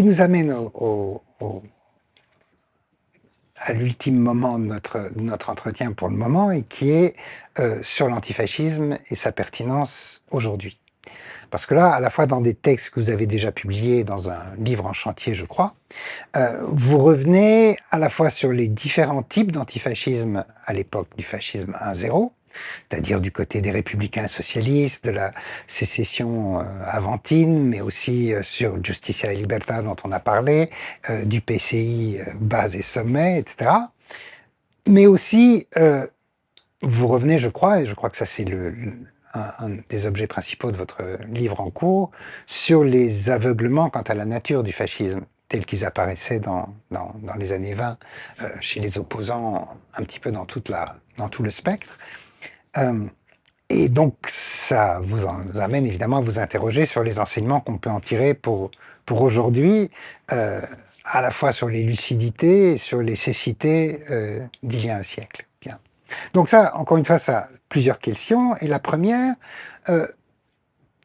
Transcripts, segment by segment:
nous amène à l'ultime moment de notre entretien pour le moment, et qui est sur l'antifascisme et sa pertinence aujourd'hui. Parce que là, à la fois dans des textes que vous avez déjà publiés dans un livre en chantier, je crois, vous revenez à la fois sur les différents types d'antifascisme à l'époque du fascisme 1.0, c'est-à-dire du côté des républicains socialistes, de la sécession aventine, mais aussi sur Justicia et Libertad dont on a parlé, du PCI base et sommet, etc. Mais aussi, vous revenez, je crois, et je crois que ça c'est un des objets principaux de votre livre en cours, sur les aveuglements quant à la nature du fascisme, tels qu'ils apparaissaient dans les années 20, chez les opposants, un petit peu dans tout le spectre. Et donc, ça vous amène évidemment à vous interroger sur les enseignements qu'on peut en tirer pour aujourd'hui, à la fois sur les lucidités et sur les cécités d'il y a un siècle. Bien. Donc ça, encore une fois, ça a plusieurs questions. Et la première,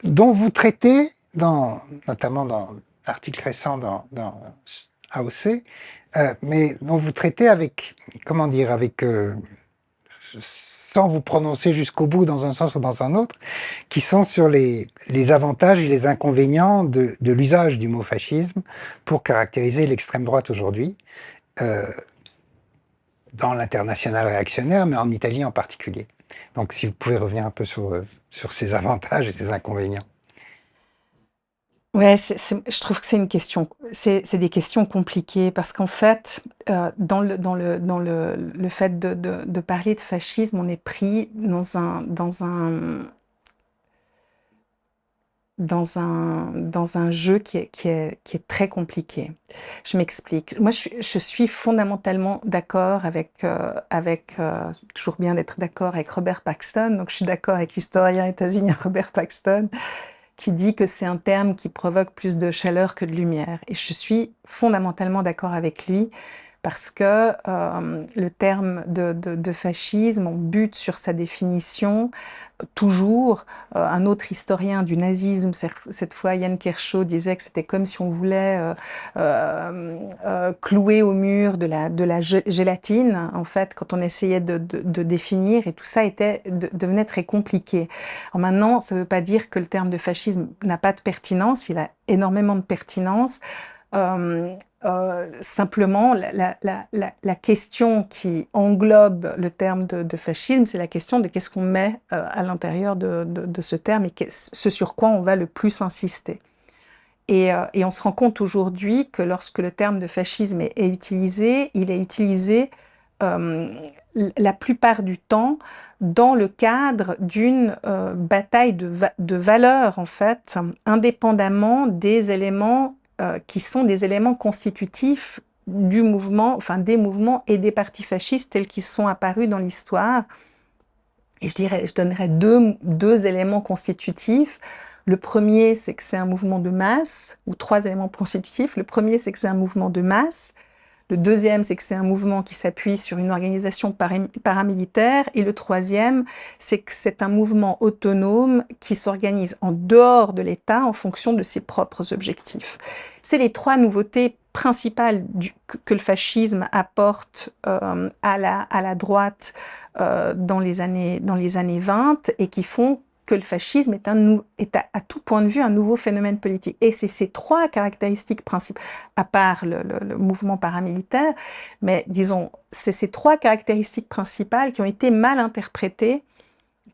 dont vous traitez, notamment dans l'article récent dans AOC, mais dont vous traitez avec, comment dire, sans vous prononcer jusqu'au bout dans un sens ou dans un autre, qui sont sur les avantages et les inconvénients de l'usage du mot fascisme pour caractériser l'extrême droite aujourd'hui, dans l'international réactionnaire, mais en Italie en particulier. Donc si vous pouvez revenir un peu sur ces avantages et ces inconvénients. Ouais, je trouve que c'est des questions compliquées parce qu'en fait, dans le fait de parler de fascisme, on est pris dans un jeu qui est très compliqué. Je m'explique. Moi, je suis fondamentalement d'accord toujours bien d'être d'accord avec Robert Paxton. Donc, je suis d'accord avec l'historien états-unien Robert Paxton, qui dit que c'est un terme qui provoque plus de chaleur que de lumière. Et je suis fondamentalement d'accord avec lui parce que le terme de fascisme, on bute sur sa définition toujours. Un autre historien du nazisme, cette fois Yann Kershaw, disait que c'était comme si on voulait clouer au mur de la gélatine, en fait, quand on essayait de définir, et tout ça devenait très compliqué. Alors maintenant, ça ne veut pas dire que le terme de fascisme n'a pas de pertinence, il a énormément de pertinence. Simplement, la question qui englobe le terme de fascisme, c'est la question de qu'est-ce qu'on met à l'intérieur de ce terme et ce sur quoi on va le plus insister. Et on se rend compte aujourd'hui que lorsque le terme de fascisme est utilisé, il est utilisé la plupart du temps dans le cadre d'une bataille de valeurs, en fait, indépendamment des éléments qui sont des éléments constitutifs du mouvement, enfin des mouvements et des partis fascistes tels qu'ils sont apparus dans l'histoire. Et je donnerais deux éléments constitutifs. Le premier, c'est que c'est un mouvement de masse, ou trois éléments constitutifs. Le premier, c'est que c'est un mouvement de masse. Le deuxième, c'est que c'est un mouvement qui s'appuie sur une organisation paramilitaire. Et le troisième, c'est que c'est un mouvement autonome qui s'organise en dehors de l'État en fonction de ses propres objectifs. C'est les trois nouveautés principales que le fascisme apporte à la droite dans les années 20 et qui font que le fascisme est à tout point de vue un nouveau phénomène politique. Et c'est ces trois caractéristiques principales, à part le mouvement paramilitaire, mais disons, c'est ces trois caractéristiques principales qui ont été mal interprétées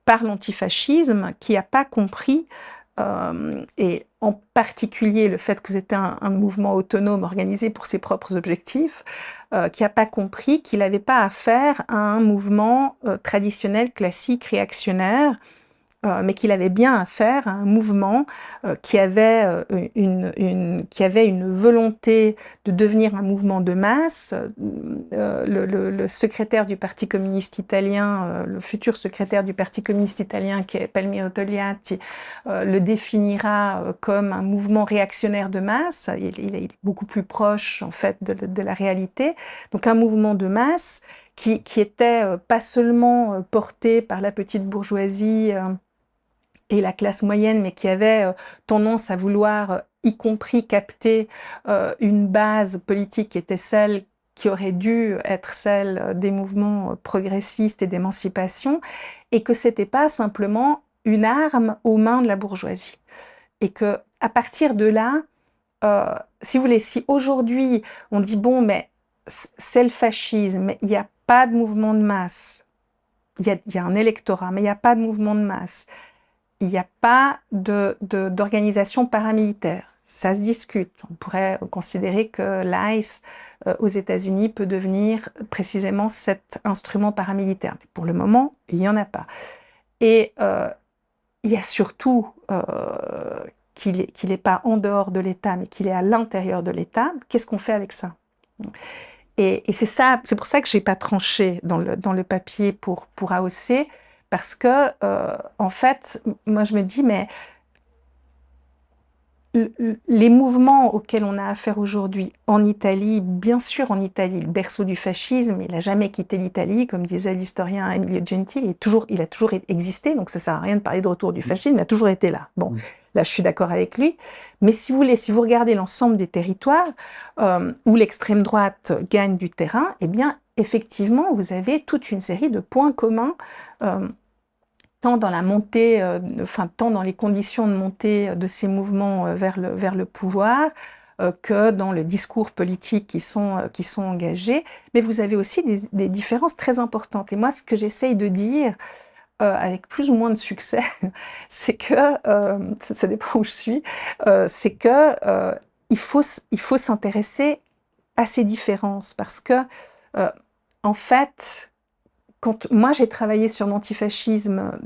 par l'antifascisme, qui n'a pas compris, et en particulier le fait que c'était un mouvement autonome organisé pour ses propres objectifs, qui n'a pas compris qu'il n'avait pas affaire à un mouvement traditionnel, classique, réactionnaire, mais qu'il avait bien affaire à un mouvement qui avait une volonté de devenir un mouvement de masse. Le secrétaire du Parti communiste italien, le futur secrétaire du Parti communiste italien, qui est Palmiro Togliatti, le définira comme un mouvement réactionnaire de masse. Il est beaucoup plus proche, en fait, de la réalité. Donc un mouvement de masse qui était pas seulement porté par la petite bourgeoisie et la classe moyenne, mais qui avait tendance à vouloir, y compris capter une base politique qui était celle qui aurait dû être celle des mouvements progressistes et d'émancipation, et que c'était pas simplement une arme aux mains de la bourgeoisie. Et que à partir de là, si vous voulez, si aujourd'hui on dit bon, mais c'est le fascisme, il n'y a pas de mouvement de masse, il y a un électorat, mais il n'y a pas de mouvement de masse, il n'y a pas d'organisation paramilitaire. Ça se discute. On pourrait considérer que l'ICE aux États-Unis peut devenir précisément cet instrument paramilitaire. Mais pour le moment, il n'y en a pas. Et il y a surtout qu'il n'est pas en dehors de l'État, mais qu'il est à l'intérieur de l'État. Qu'est-ce qu'on fait avec ça? Et c'est ça, c'est pour ça que j'ai pas tranché dans le papier pour AOC, parce que en fait, moi je me dis, mais les mouvements auxquels on a affaire aujourd'hui en Italie, bien sûr en Italie, le berceau du fascisme, il n'a jamais quitté l'Italie, comme disait l'historien Emilio Genti, il a toujours existé, donc ça ne sert à rien de parler de retour du fascisme, il a toujours été là. Bon, là je suis d'accord avec lui, mais si vous voulez, si vous regardez l'ensemble des territoires où l'extrême droite gagne du terrain, eh bien effectivement vous avez toute une série de points communs tant dans la montée, tant dans les conditions de montée de ces mouvements vers le pouvoir, que dans le discours politique qui sont engagés. Mais vous avez aussi des différences très importantes. Et moi, ce que j'essaye de dire, avec plus ou moins de succès, c'est que, ça dépend où je suis, c'est que il faut s'intéresser à ces différences parce que, en fait, quand moi j'ai travaillé sur l'antifascisme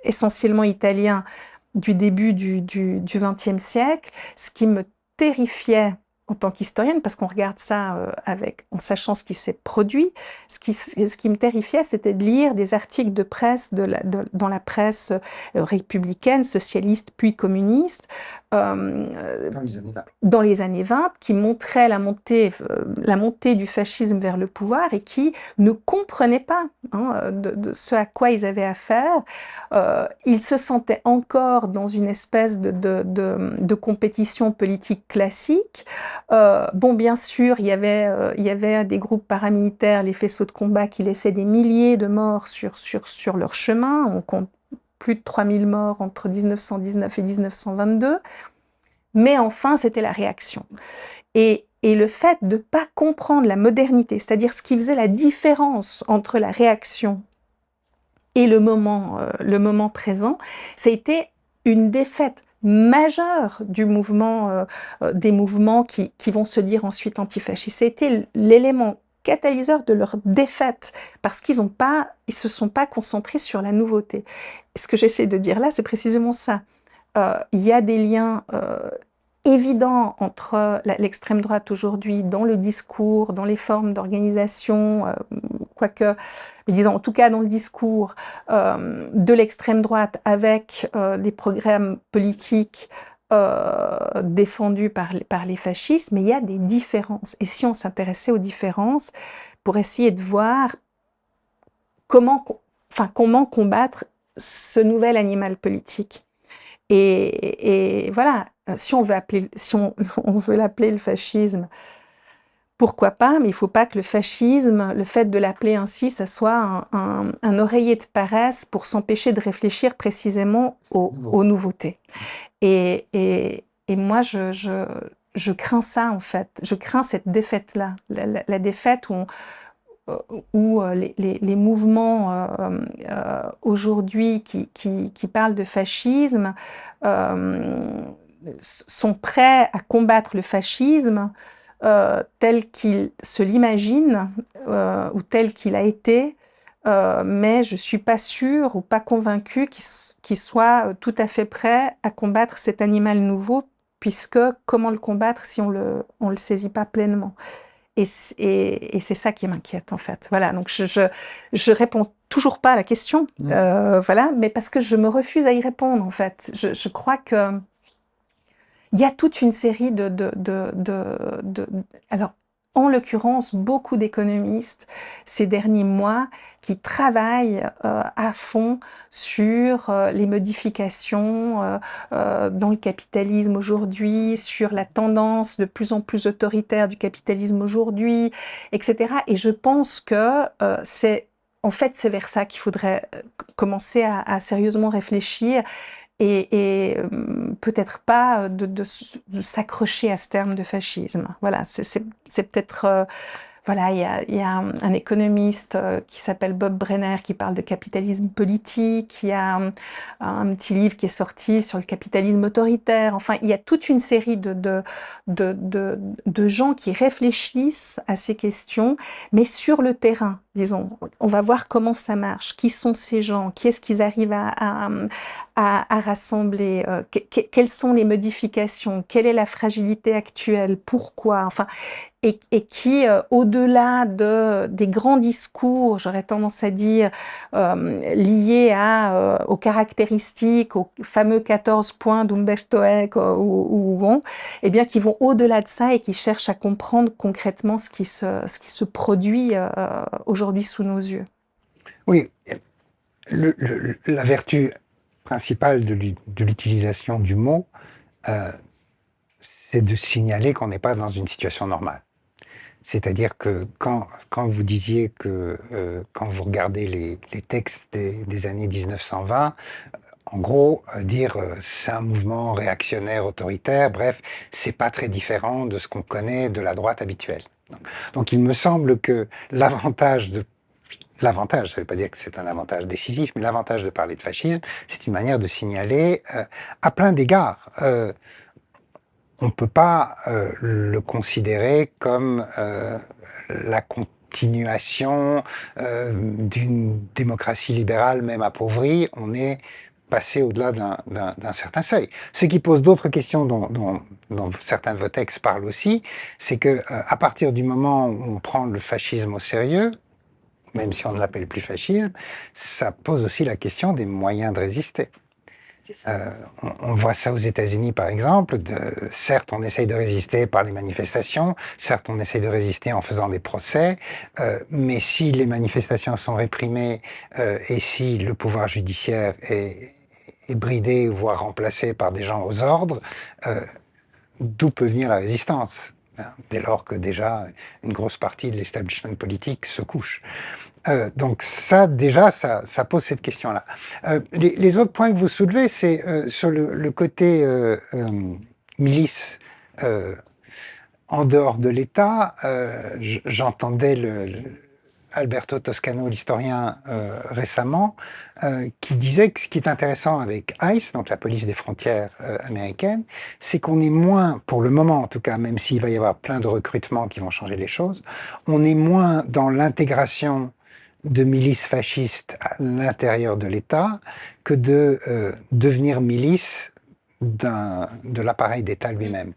essentiellement italien du début du XXe siècle, ce qui me terrifiait en tant qu'historienne, parce qu'on regarde ça en sachant ce qui s'est produit, ce qui me terrifiait, c'était de lire des articles de presse dans la presse républicaine, socialiste, puis communiste, dans les années 20, qui montraient la montée du fascisme vers le pouvoir et qui ne comprenaient pas de ce à quoi ils avaient affaire. Ils se sentaient encore dans une espèce de compétition politique classique. Bon, bien sûr, il y avait des groupes paramilitaires, les faisceaux de combat, qui laissaient des milliers de morts sur leur chemin. On compte plus de 3000 morts entre 1919 et 1922. Mais enfin, c'était la réaction. Et le fait de ne pas comprendre la modernité, c'est-à-dire ce qui faisait la différence entre la réaction et le moment présent, ça a été une défaite majeure du mouvement, des mouvements qui vont se dire ensuite antifascistes. C'était l'élément catalyseur de leur défaite, parce qu'ils se sont pas concentrés sur la nouveauté. Et ce que j'essaie de dire là, c'est précisément ça. Il y a des liens évident entre l'extrême droite aujourd'hui dans le discours, dans les formes d'organisation, quoique, mais disons en tout cas dans le discours de l'extrême droite avec les programmes politiques défendus par les fascistes, mais il y a des différences. Et si on s'intéressait aux différences pour essayer de voir comment combattre ce nouvel animal politique. Et voilà, si on veut l'appeler le fascisme, pourquoi pas, mais il ne faut pas que le fascisme, le fait de l'appeler ainsi, ça soit un oreiller de paresse pour s'empêcher de réfléchir précisément aux nouveautés. Et moi, je crains ça, en fait. Je crains cette défaite-là, la défaite où les mouvements aujourd'hui qui parlent de fascisme sont prêts à combattre le fascisme tel qu'il se l'imagine ou tel qu'il a été, mais je ne suis pas sûre ou pas convaincue qu'il soit tout à fait prêt à combattre cet animal nouveau, puisque comment le combattre si on le saisit pas pleinement? Et c'est ça qui m'inquiète, en fait. Voilà, donc je réponds toujours pas à la question, voilà, mais parce que je me refuse à y répondre, en fait. Je crois qu'il y a toute une série alors, en l'occurrence beaucoup d'économistes ces derniers mois qui travaillent à fond sur les modifications dans le capitalisme aujourd'hui, sur la tendance de plus en plus autoritaire du capitalisme aujourd'hui, etc. Et je pense que en fait, c'est vers ça qu'il faudrait commencer à sérieusement réfléchir et peut-être pas de s'accrocher à ce terme de fascisme. Voilà, c'est peut-être... voilà, il y a un économiste qui s'appelle Bob Brenner qui parle de capitalisme politique. Il y a un petit livre qui est sorti sur le capitalisme autoritaire. Enfin, il y a toute une série de gens qui réfléchissent à ces questions, mais sur le terrain, disons. On va voir comment ça marche. Qui sont ces gens? Qui est-ce qu'ils arrivent à rassembler? Quelles sont les modifications? Quelle est la fragilité actuelle? Pourquoi? Enfin, et qui, au-delà des grands discours, j'aurais tendance à dire, liés aux caractéristiques, aux fameux 14 points d'Umberto Eco, eh bien, qui vont au-delà de ça et qui cherchent à comprendre concrètement ce qui se produit aujourd'hui sous nos yeux. Oui, la vertu principale de l'utilisation du mot, c'est de signaler qu'on n'est pas dans une situation normale. C'est-à-dire que quand vous disiez que quand vous regardez les textes des années 1920, en gros, dire c'est un mouvement réactionnaire, autoritaire, bref, c'est pas très différent de ce qu'on connaît de la droite habituelle. Donc il me semble que l'avantage, ça ne veut pas dire que c'est un avantage décisif, mais l'avantage de parler de fascisme, c'est une manière de signaler à plein d'égards. On ne peut pas le considérer comme la continuation d'une démocratie libérale, même appauvrie. On est passé au-delà d'un certain seuil. Ce qui pose d'autres questions dont certains de vos textes parlent aussi, c'est que à partir du moment où on prend le fascisme au sérieux, même si on ne l'appelle plus fascisme, ça pose aussi la question des moyens de résister. On voit ça aux États-Unis, par exemple. Certes, on essaye de résister par les manifestations, certes, on essaye de résister en faisant des procès, mais si les manifestations sont réprimées et si le pouvoir judiciaire est bridé, voire remplacé par des gens aux ordres, d'où peut venir la résistance, hein, dès lors que déjà une grosse partie de l'establishment politique se couche. Donc ça, déjà, ça pose cette question-là. Les autres points que vous soulevez, c'est sur le côté milice en dehors de l'État. J'entendais Alberto Toscano, l'historien, récemment, qui disait que ce qui est intéressant avec ICE, donc la police des frontières américaine, c'est qu'on est moins, pour le moment en tout cas, même s'il va y avoir plein de recrutements qui vont changer les choses, on est moins dans l'intégration de milices fascistes à l'intérieur de l'État que de devenir milice de l'appareil d'État lui-même.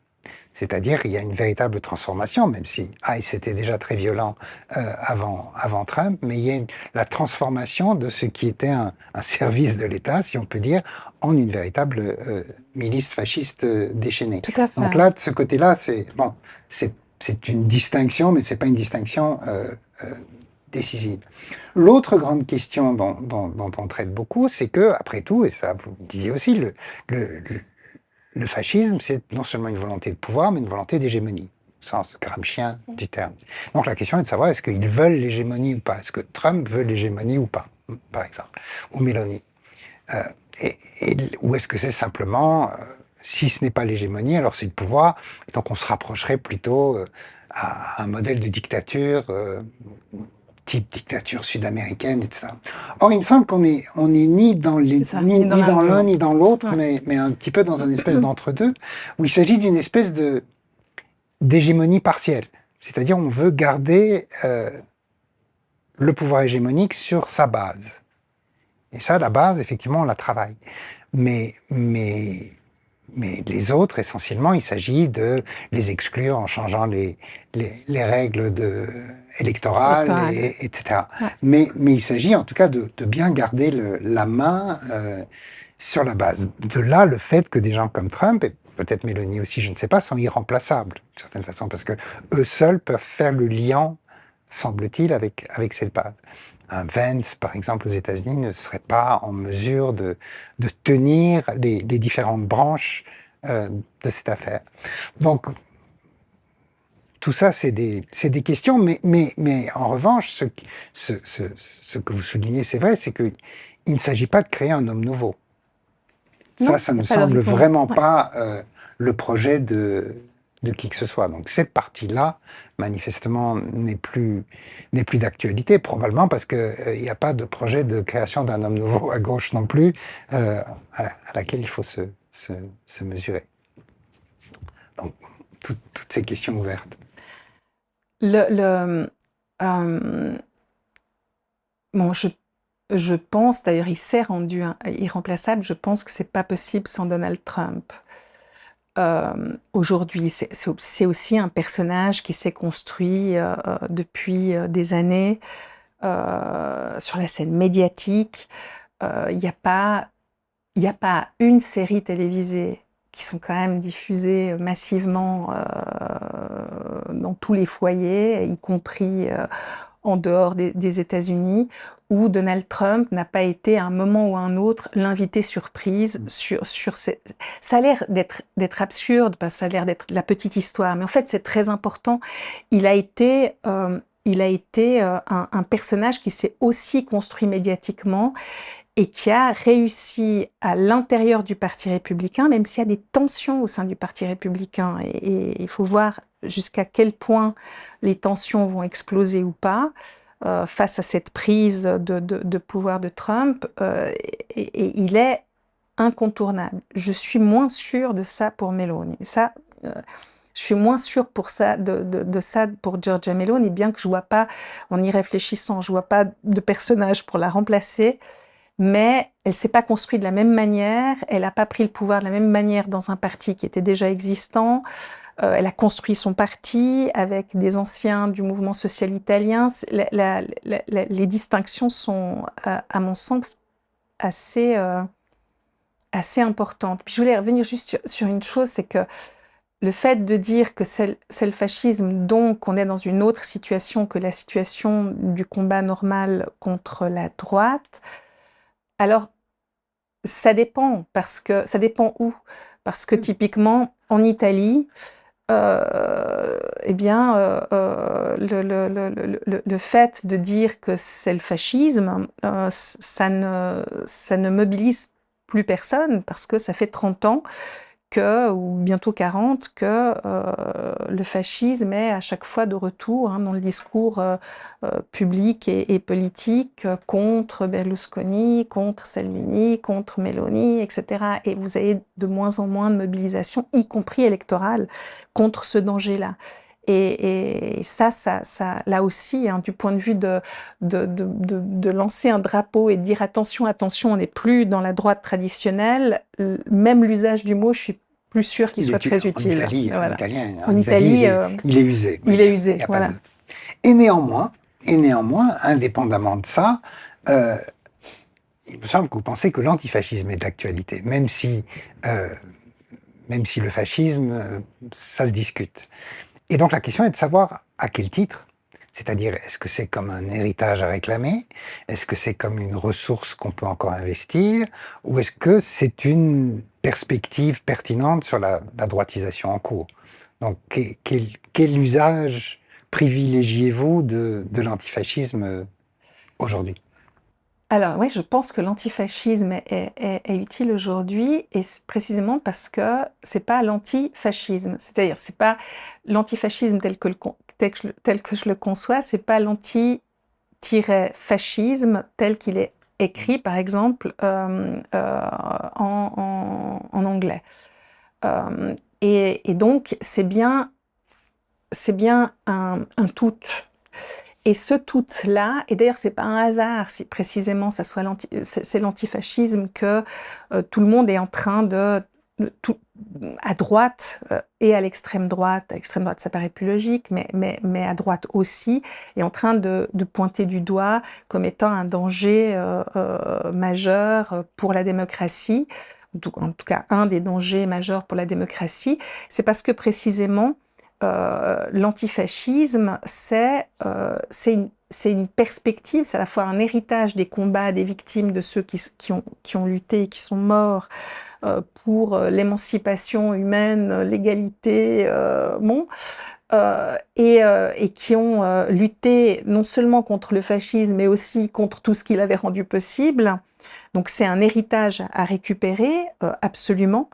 C'est-à-dire qu'il y a une véritable transformation, même si ICE était déjà très violent avant Trump, mais il y a la transformation de ce qui était un service de l'État, si on peut dire, en une véritable milice fasciste déchaînée. Tout à fait. Donc là, de ce côté-là, c'est une distinction, mais c'est pas une distinction décisive. L'autre grande question dont on traite beaucoup, c'est que, après tout, et ça vous le disiez aussi, le fascisme, c'est non seulement une volonté de pouvoir, mais une volonté d'hégémonie, au sens gramscien du terme. Donc la question est de savoir est-ce qu'ils veulent l'hégémonie ou pas, est-ce que Trump veut l'hégémonie ou pas, par exemple, ou Mélanie. Ou est-ce que c'est simplement, si ce n'est pas l'hégémonie, alors c'est le pouvoir, et donc on se rapprocherait plutôt à un modèle de dictature type dictature sud-américaine, etc. Or, il me semble qu'on est ni dans ni dans l'un ni dans l'autre, mais un petit peu dans une espèce d'entre-deux, où il s'agit d'une espèce d'hégémonie partielle. C'est-à-dire, on veut garder le pouvoir hégémonique sur sa base. Et ça, la base, effectivement, on la travaille. Mais les autres, essentiellement, il s'agit de les exclure en changeant les règles électorales, etc. Ouais. Mais il s'agit en tout cas de bien garder la main sur la base. De là, le fait que des gens comme Trump, et peut-être Mélanie aussi, je ne sais pas, sont irremplaçables, d'une certaine façon, parce que eux seuls peuvent faire le lien, semble-t-il, avec cette base. Un Vance, par exemple, aux États-Unis, ne serait pas en mesure de tenir les différentes branches de cette affaire. Donc, tout ça, c'est des questions, mais en revanche, ce que vous soulignez, c'est vrai, c'est qu'il ne s'agit pas de créer un homme nouveau. Non, Ça il ne n'y a pas semble d'horizon. vraiment Ouais. pas le projet de qui que ce soit. Donc cette partie-là, manifestement, n'est plus d'actualité, probablement parce qu'il n'y a pas de projet de création d'un homme nouveau à gauche non plus, à laquelle il faut se mesurer. Donc toutes ces questions ouvertes. Le, bon, je pense, d'ailleurs, il s'est rendu irremplaçable. Je pense que c'est pas possible sans Donald Trump. Aujourd'hui, c'est aussi un personnage qui s'est construit depuis des années sur la scène médiatique. Il n'y a pas, il n'y a pas une série télévisée qui sont quand même diffusées massivement dans tous les foyers, y compris en dehors des États-Unis, où Donald Trump n'a pas été à un moment ou à un autre l'invité surprise sur ces... Ça a l'air d'être absurde, parce que ça a l'air d'être la petite histoire, mais en fait c'est très important. Il a été un personnage qui s'est aussi construit médiatiquement et qui a réussi à l'intérieur du Parti républicain, même s'il y a des tensions au sein du Parti républicain, et il faut voir jusqu'à quel point les tensions vont exploser ou pas face à cette prise de pouvoir de Trump, et il est incontournable. Je suis moins sûre de ça pour Meloni. Ça, je suis moins sûre pour ça, de ça pour Giorgia Meloni, bien que je vois pas, en y réfléchissant, je vois pas de personnage pour la remplacer. Mais elle s'est pas construite de la même manière, elle n'a pas pris le pouvoir de la même manière dans un parti qui était déjà existant. Elle a construit son parti avec des anciens du mouvement social italien. Les distinctions sont, à mon sens, assez, assez importantes. Puis je voulais revenir juste sur une chose, c'est que le fait de dire que c'est le fascisme, donc on est dans une autre situation que la situation du combat normal contre la droite, alors ça dépend, parce que ça dépend où. Parce que typiquement, en Italie, eh bien, le fait de dire que c'est le fascisme, ça ne mobilise plus personne, parce que ça fait 30 ans ou bientôt 40, que le fascisme est à chaque fois de retour dans le discours public et politique contre Berlusconi, contre Salvini, contre Meloni, etc. Et vous avez de moins en moins de mobilisation, y compris électorale, contre ce danger-là. Et ça, là aussi, du point de vue de lancer un drapeau et de dire attention, attention, on n'est plus dans la droite traditionnelle, même l'usage du mot, je suis plus sûre qu'il soit très En utile. Italie, Voilà. en Italie, il est usé. Il est Il usé, n'y a pas voilà. de... Et néanmoins, indépendamment de ça, il me semble que vous pensez que l'antifascisme est d'actualité, même si le fascisme, ça se discute. Et donc la question est de savoir à quel titre, c'est-à-dire est-ce que c'est comme un héritage à réclamer, est-ce que c'est comme une ressource qu'on peut encore investir, ou est-ce que c'est une perspective pertinente sur la droitisation en cours. Donc quel usage privilégiez-vous de l'antifascisme aujourd'hui? Alors oui, je pense que l'antifascisme est utile aujourd'hui, et précisément parce que c'est pas l'antifascisme, c'est-à-dire c'est pas l'antifascisme tel que je le conçois, c'est pas l'anti-fascisme tel qu'il est écrit, par exemple, en anglais. Et donc c'est bien un tout. Et ce tout-là, et d'ailleurs c'est pas un hasard si précisément c'est l'antifascisme, que tout le monde est en train tout, à droite et à l'extrême droite ça paraît plus logique, mais à droite aussi, est en train de pointer du doigt comme étant un danger majeur pour la démocratie. en tout cas un des dangers majeurs pour la démocratie, c'est parce que précisément l'antifascisme, c'est une perspective, c'est à la fois un héritage des combats des victimes, de ceux qui ont lutté et qui sont morts pour l'émancipation humaine, l'égalité, et qui ont lutté non seulement contre le fascisme, mais aussi contre tout ce qui l'avait rendu possible. Donc c'est un héritage à récupérer absolument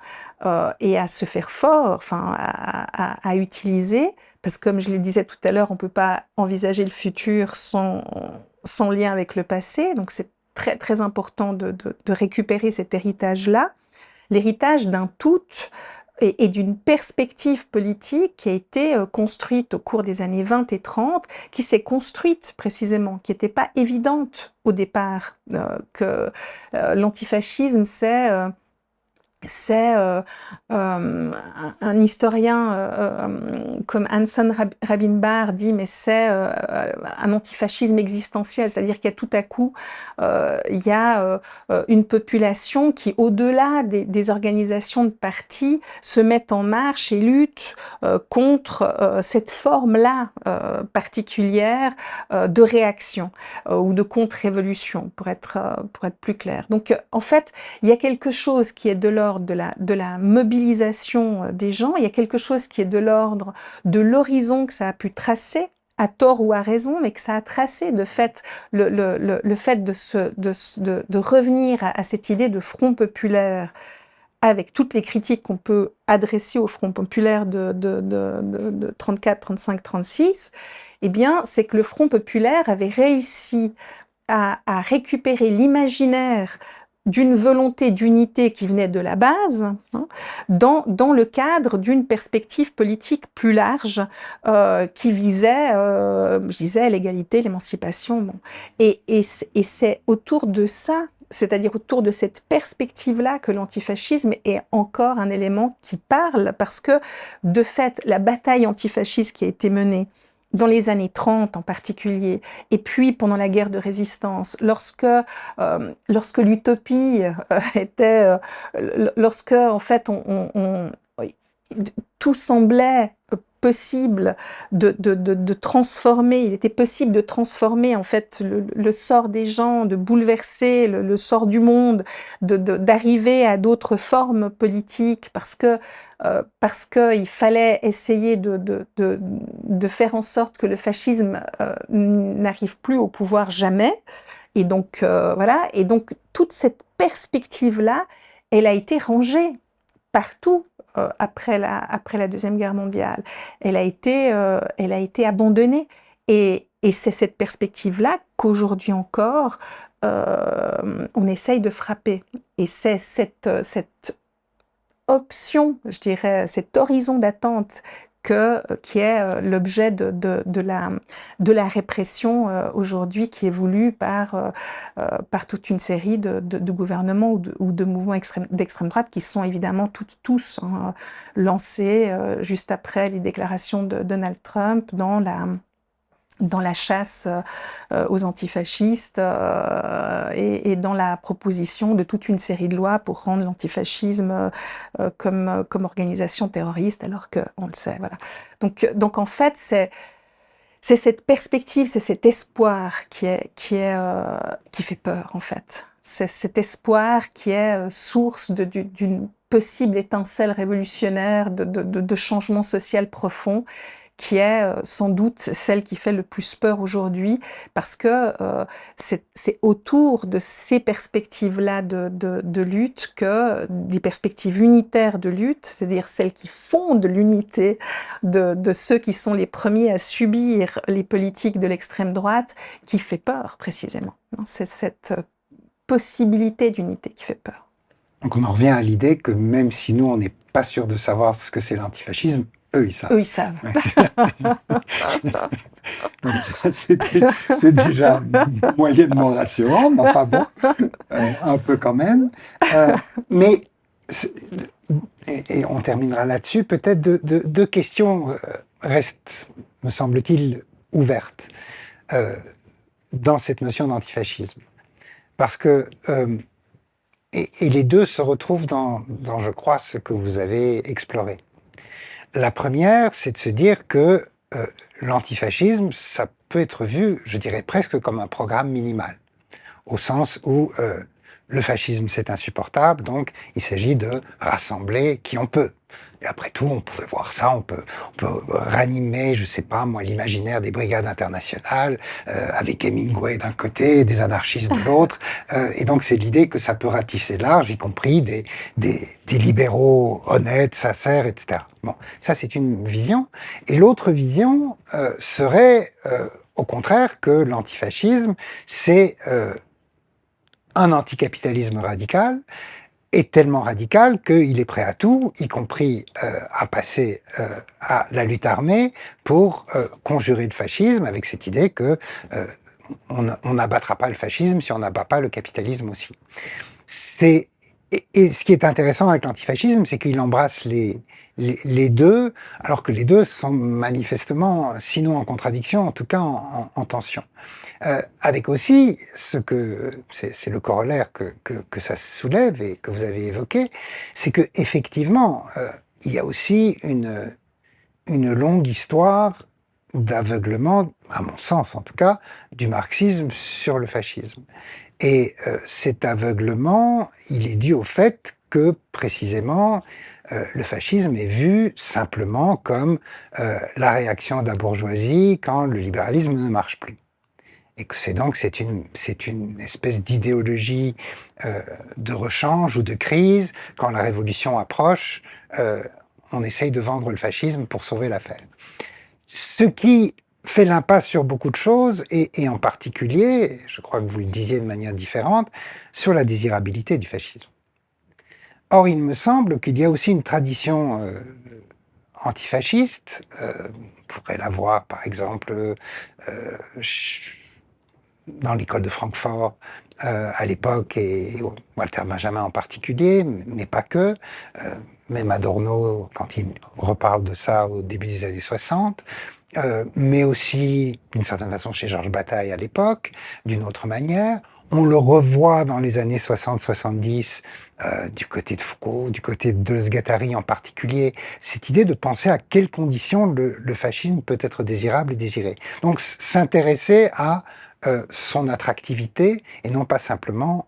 et à se faire fort, enfin à utiliser, parce que comme je le disais tout à l'heure, on ne peut pas envisager le futur sans lien avec le passé. Donc c'est très très important de récupérer cet héritage-là, l'héritage d'un tout et d'une perspective politique qui a été construite au cours des années 20 et 30, qui s'est construite précisément, qui n'était pas évidente au départ, que l'antifascisme, c'est un historien comme Hanson Rabinbar dit, mais c'est un antifascisme existentiel, c'est-à-dire qu'il y a tout à coup il y a une population qui, au-delà des organisations de partis, se met en marche et lutte contre cette forme-là particulière de réaction ou de contre-révolution, pour être plus clair. Donc, en fait, il y a quelque chose qui est de l'ordre de la mobilisation des gens, il y a quelque chose qui est de l'ordre de l'horizon que ça a pu tracer, à tort ou à raison, mais que ça a tracé de fait le fait de revenir à cette idée de front populaire, avec toutes les critiques qu'on peut adresser au Front populaire de 34, 35, 36, eh bien, c'est que le Front populaire avait réussi à récupérer l'imaginaire d'une volonté d'unité qui venait de la base, hein, dans le cadre d'une perspective politique plus large qui visait, je disais, l'égalité, l'émancipation. Bon. Et c'est autour de ça, c'est-à-dire autour de cette perspective-là, que l'antifascisme est encore un élément qui parle, parce que, de fait, la bataille antifasciste qui a été menée dans les années 30 en particulier, et puis pendant la guerre de résistance, lorsque l'utopie était, lorsque en fait tout semblait possible de transformer, il était possible de transformer en fait le sort des gens, de bouleverser le sort du monde, d'arriver à d'autres formes politiques, parce qu'il fallait essayer de faire en sorte que le fascisme n'arrive plus au pouvoir jamais. Et donc, voilà. Et donc, toute cette perspective-là, elle a été rangée partout après la Deuxième Guerre mondiale. Elle a été abandonnée. Et c'est cette perspective-là qu'aujourd'hui encore, on essaye de frapper. Et c'est cette option, je dirais, cet horizon d'attente qui est l'objet de la répression aujourd'hui, qui est voulue par toute une série de gouvernements ou de mouvements d'extrême droite, qui sont évidemment tous hein, lancés juste après les déclarations de Donald Trump dans la chasse aux antifascistes et dans la proposition de toute une série de lois pour rendre l'antifascisme comme organisation terroriste, alors qu'on le sait. Voilà. Donc en fait, c'est cette perspective, c'est cet espoir qui fait peur, en fait. C'est cet espoir qui est source d'une possible étincelle révolutionnaire de changement social profond, qui est sans doute celle qui fait le plus peur aujourd'hui, parce que c'est autour de ces perspectives-là de lutte, des perspectives unitaires de lutte, c'est-à-dire celles qui fondent l'unité de ceux qui sont les premiers à subir les politiques de l'extrême droite, qui fait peur précisément. C'est cette possibilité d'unité qui fait peur. Donc on en revient à l'idée que même si nous, on n'est pas sûr de savoir ce que c'est l'antifascisme, eux, ils savent. Eux, ils savent. Donc ça, c'est déjà moyennement rassurant, mais enfin bon, un peu quand même. Mais, et on terminera là-dessus, peut-être deux questions restent, me semble-t-il, ouvertes dans cette notion d'antifascisme. Parce que et les deux se retrouvent dans, je crois, ce que vous avez exploré. La première, c'est de se dire que l'antifascisme, ça peut être vu, je dirais presque comme un programme minimal, au sens où le fascisme c'est insupportable, donc il s'agit de rassembler qui on peut. Et après tout, on pouvait voir ça, on peut ranimer, je sais pas moi, l'imaginaire des brigades internationales, avec Hemingway d'un côté, des anarchistes de l'autre, et donc c'est l'idée que ça peut ratisser large, y compris des libéraux honnêtes, sincères, etc. Bon, ça c'est une vision. Et l'autre vision serait, au contraire, que l'antifascisme, c'est un anticapitalisme radical, est tellement radical qu'il est prêt à tout, y compris à passer à la lutte armée pour conjurer le fascisme, avec cette idée que on n'abattra pas le fascisme si on n'abat pas le capitalisme aussi. Et ce qui est intéressant avec l'antifascisme, c'est qu'il embrasse les deux, alors que les deux sont manifestement, sinon en contradiction, en tout cas en tension. Avec aussi ce que c'est le corollaire que ça soulève et que vous avez évoqué, c'est que effectivement il y a aussi une longue histoire d'aveuglement, à mon sens en tout cas, du marxisme sur le fascisme. Et cet aveuglement, il est dû au fait que précisément le fascisme est vu simplement comme la réaction de la bourgeoisie quand le libéralisme ne marche plus. Et que c'est une espèce d'idéologie de rechange ou de crise. Quand la révolution approche, on essaye de vendre le fascisme pour sauver l'affaire. Ce qui fait l'impasse sur beaucoup de choses, et en particulier, je crois que vous le disiez de manière différente, sur la désirabilité du fascisme. Or, il me semble qu'il y a aussi une tradition antifasciste, on pourrait la voir par exemple dans l'école de Francfort à l'époque, et Walter Benjamin en particulier, mais pas que, même Adorno quand il reparle de ça au début des années 60, mais aussi d'une certaine façon chez Georges Bataille à l'époque, d'une autre manière. On le revoit dans les années 60-70 du côté de Foucault, du côté de Deleuze-Guattari en particulier, cette idée de penser à quelles conditions le fascisme peut être désirable et désiré. Donc s'intéresser à son attractivité et non pas simplement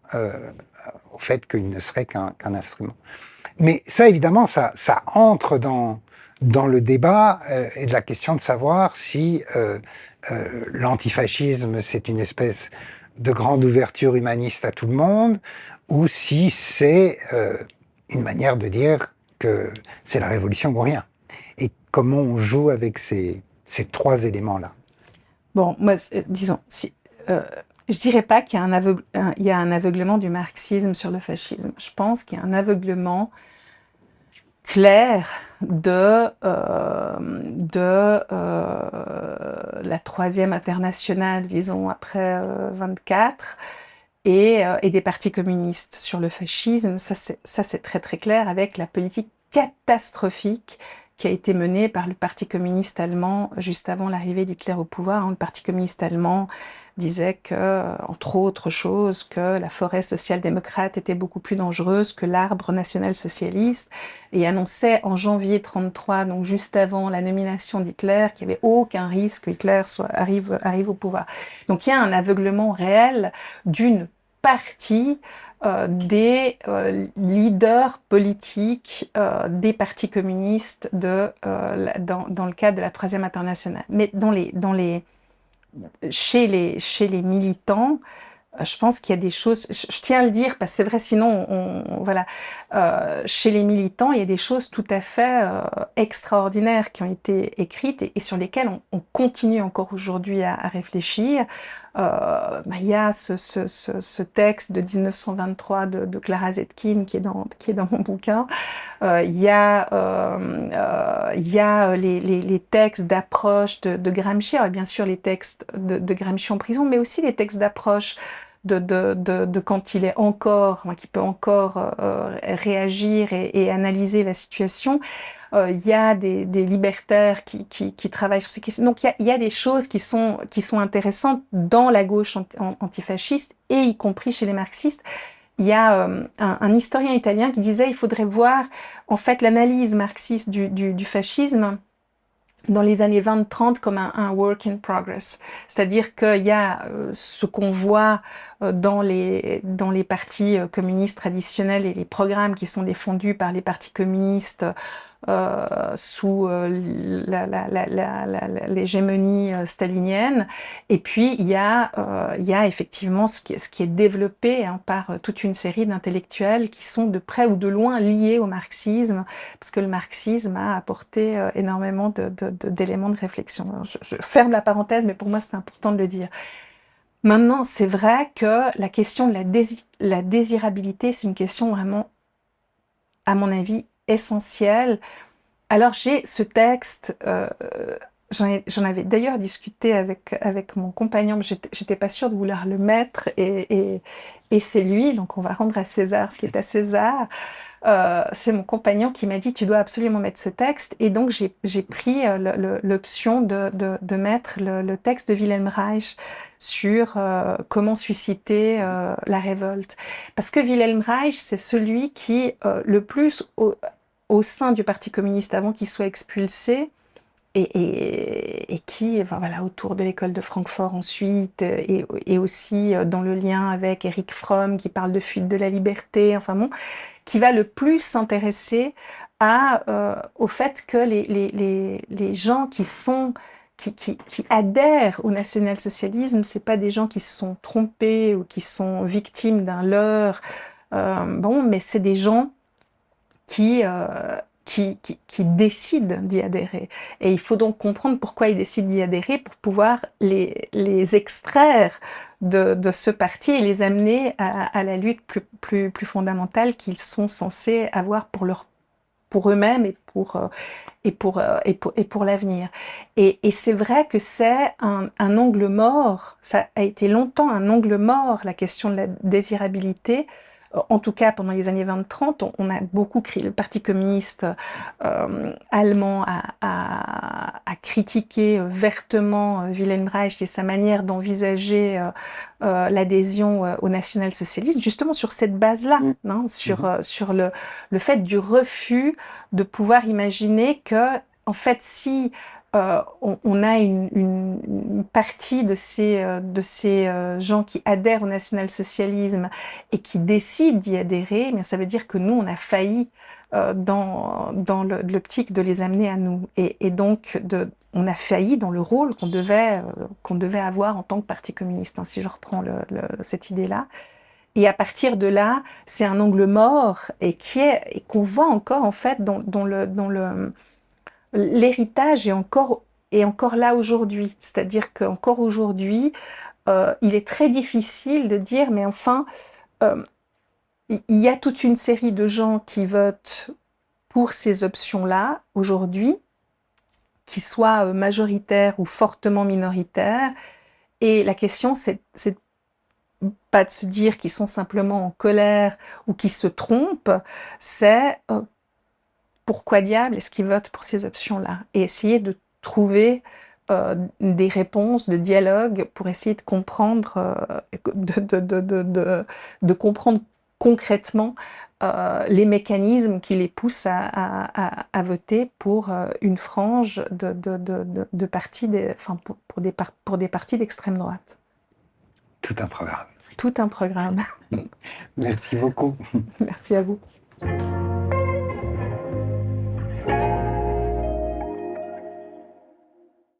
au fait qu'il ne serait qu'un instrument. Mais ça, évidemment, ça entre dans le débat et de la question de savoir si l'antifascisme, c'est une espèce de grande ouverture humaniste à tout le monde, ou si c'est une manière de dire que c'est la révolution ou rien. Et comment on joue avec ces trois éléments-là. Bon, moi, disons, je dirais pas qu'il y a il y a un aveuglement du marxisme sur le fascisme. Je pense qu'il y a un aveuglement clair de la troisième internationale, disons, après 24, et des partis communistes sur le fascisme. Ça, c'est très très clair avec la politique catastrophique qui a été menée par le Parti communiste allemand juste avant l'arrivée d'Hitler au pouvoir. Le Parti communiste allemand disait que, entre autres choses, que la forêt social-démocrate était beaucoup plus dangereuse que l'arbre national-socialiste, et annonçait en janvier 1933, donc juste avant la nomination d'Hitler, qu'il n'y avait aucun risque que Hitler arrive au pouvoir. Donc il y a un aveuglement réel d'une partie des leaders politiques des partis communistes dans le cadre de la Troisième Internationale. Mais chez les militants, je pense qu'il y a des choses, je tiens à le dire parce que c'est vrai, sinon voilà, chez les militants, il y a des choses tout à fait extraordinaires qui ont été écrites et sur lesquelles on continue encore aujourd'hui à réfléchir. Il y a ce texte de 1923 de Clara Zetkin qui est dans mon bouquin. Il y a les textes d'approche de Gramsci, alors bien sûr les textes de Gramsci en prison, mais aussi les textes d'approche de quand il est encore, qui peut encore réagir et analyser la situation. Il y a des libertaires qui travaillent sur ces questions. Donc il y a des choses qui sont intéressantes dans la gauche antifasciste et y compris chez les marxistes. il y a un historien italien qui disait il faudrait voir en fait l'analyse marxiste du fascisme dans les années 20-30 comme un work in progress. C'est-à-dire qu'il y a ce qu'on voit dans les partis communistes traditionnels et les programmes qui sont défendus par les partis communistes sous l'hégémonie stalinienne. Et puis, il y a effectivement ce qui est développé hein, par toute une série d'intellectuels qui sont de près ou de loin liés au marxisme, parce que le marxisme a apporté énormément d'éléments de réflexion. Alors, je ferme la parenthèse, mais pour moi, c'est important de le dire. Maintenant, c'est vrai que la question de la désirabilité, c'est une question vraiment, à mon avis, essentielle. Alors j'ai ce texte, j'en avais d'ailleurs discuté avec mon compagnon, mais j'étais pas sûre de vouloir le mettre et c'est lui, donc on va rendre à César ce qui est à César. C'est mon compagnon qui m'a dit tu dois absolument mettre ce texte et donc j'ai pris l'option de mettre le texte de Wilhelm Reich sur comment susciter la révolte. Parce que Wilhelm Reich, c'est celui qui le plus au sein du Parti communiste avant qu'il soit expulsé et qui, enfin, voilà, autour de l'école de Francfort ensuite, et aussi dans le lien avec Erich Fromm qui parle de fuite de la liberté, enfin bon, qui va le plus s'intéresser au fait que les gens qui adhèrent au national-socialisme, c'est pas des gens qui se sont trompés ou qui sont victimes d'un leurre, bon, mais c'est des gens qui, qui décident d'y adhérer. Et il faut donc comprendre pourquoi ils décident d'y adhérer pour pouvoir les extraire de ce parti et les amener à la lutte plus fondamentale qu'ils sont censés avoir pour eux-mêmes et pour l'avenir. Et c'est vrai que c'est un angle mort, ça a été longtemps un angle mort, la question de la désirabilité. En tout cas, pendant les années 20-30, on a beaucoup le Parti communiste allemand a critiqué vertement Wilhelm Reich et sa manière d'envisager l'adhésion au national-socialisme, justement sur cette base-là, hein, sur le fait du refus de pouvoir imaginer que, en fait, si on a une partie de ces gens qui adhèrent au national-socialisme et qui décident d'y adhérer, mais ça veut dire que nous, on a failli dans l'optique de les amener à nous. Et donc, on a failli dans le rôle qu'on devait avoir en tant que Parti communiste, hein, si je reprends cette idée-là. Et à partir de là, c'est un angle mort et qu'on voit encore en fait dans l'héritage est encore là aujourd'hui. C'est-à-dire qu'encore aujourd'hui, il est très difficile de dire, mais enfin, euh, il y a toute une série de gens qui votent pour ces options-là aujourd'hui, qui soient majoritaires ou fortement minoritaires. Et la question, c'est pas de se dire qu'ils sont simplement en colère ou qu'ils se trompent, c'est pourquoi diable est-ce qu'ils votent pour ces options-là? Et essayer de trouver des réponses, de dialogue pour essayer de comprendre, de comprendre concrètement les mécanismes qui les poussent à voter pour une frange de partis, enfin pour des partis d'extrême droite. Tout un programme. Tout un programme. Merci beaucoup. Merci à vous.